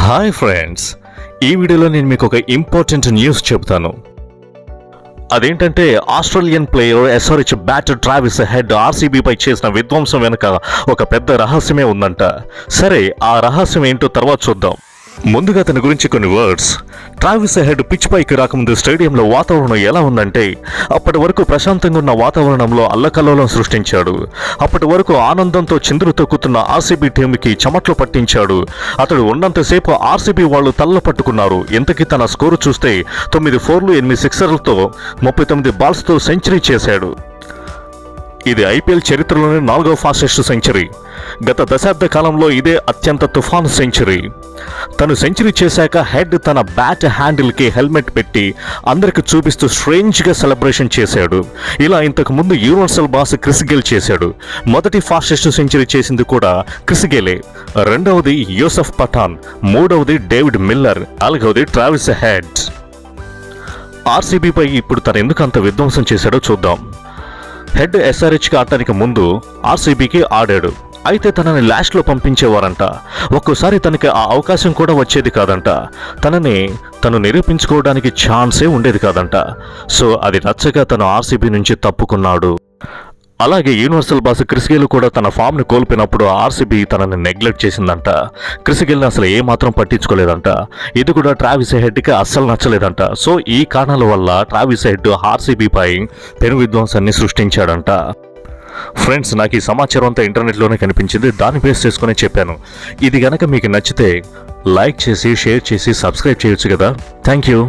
Hi friends, ఈ వీడియోలో నేను మీకు ఒక ఇంపార్టెంట్ న్యూస్ చెప్తాను. అదేంటంటే Australian player SRH batter Travis Head ఆర్సీబీపై చేసిన విధ్వంసం వెనుక ఒక పెద్ద రహస్యమే ఉందంట. సరే, ఆ రహస్యం ఏంటో తర్వాత చూద్దాం. ముందుగా తన గురించి కొన్ని వర్డ్స్. ట్రావిస్ హెడ్ పిచ్ పైకి రాకముందు స్టేడియంలో వాతావరణం ఎలా ఉందంటే, అప్పటి వరకు ప్రశాంతంగా ఉన్న వాతావరణంలో అల్లకల్లోలం సృష్టించాడు. అప్పటి వరకు ఆనందంతో చిందులు తొక్కుతున్న ఆర్సీబీ టీంకి చెమట్లు పట్టించాడు. అతడు ఉన్నంతసేపు ఆర్సీబీ వాళ్ళు తల్ల పట్టుకున్నారు. ఇంతకీ తన స్కోరు చూస్తే 9 4లు 8 సిక్సర్లతో 39 బాల్స్తో సెంచరీ చేశాడు. ఇది ఐపీఎల్ చరిత్రలోనే 4వ ఫాస్టెస్ట్ సెంచరీ. గత దశాబ్ద కాలంలో ఇదే అత్యంత తుఫాను సెంచరీ. తను సెంచరీ చేశాక హెడ్ తన బ్యాట్ హ్యాండిల్కి హెల్మెట్ పెట్టి అందరికి చూపిస్తూ స్ట్రేంజ్గా సెలబ్రేషన్ చేశాడు. ఇలా ఇంతకు ముందు యూనివర్సల్ బాస్ క్రిస్ గేల్ చేశాడు. మొదటి ఫాస్టెస్ట్ సెంచరీ చేసింది కూడా క్రిస్ గేలే. రెండవది యూసఫ్ పఠాన్, మూడవది డేవిడ్ మిల్లర్, నాలుగవది ట్రావిస్ హెడ్. ఆర్సీబీపై ఇప్పుడు తను ఎందుకు అంత విధ్వంసం చేశాడో చూద్దాం. హెడ్ ఎస్ఆర్హెచ్కి ఆడటానికి ముందు ఆర్సీబీకి ఆడాడు. అయితే తనని లాస్ట్లో పంపించేవారంట. ఒక్కోసారి తనకి ఆ అవకాశం కూడా వచ్చేది కాదంట. తను నిరూపించుకోవడానికి ఛాన్సే ఉండేది కాదంట. సో అది నచ్చగా తను ఆర్సీబీ నుంచి తప్పుకున్నాడు. అలాగే యూనివర్సల్ బాస్ క్రిస్ గేల్ కూడా తన ఫామ్ని కోల్పోయినప్పుడు ఆర్సీబీ తనని నెగ్లెక్ట్ చేసిందంట. క్రిస్ గేల్ని అసలు ఏమాత్రం పట్టించుకోలేదంట. ఇది కూడా ట్రావిస్ హెడ్కి అస్సలు నచ్చలేదంట. సో ఈ కారణాల వల్ల ట్రావిస్ హెడ్ ఆర్సీబీపై పెను విధ్వంసాన్ని సృష్టించాడంట. ఫ్రెండ్స్, నాకు ఈ సమాచారం అంతా ఇంటర్నెట్లోనే కనిపించింది. దాన్ని బేస్ చేసుకునే చెప్పాను. ఇది గనక మీకు నచ్చితే లైక్ చేసి షేర్ చేసి సబ్స్క్రైబ్ చేయొచ్చు కదా. Thank you.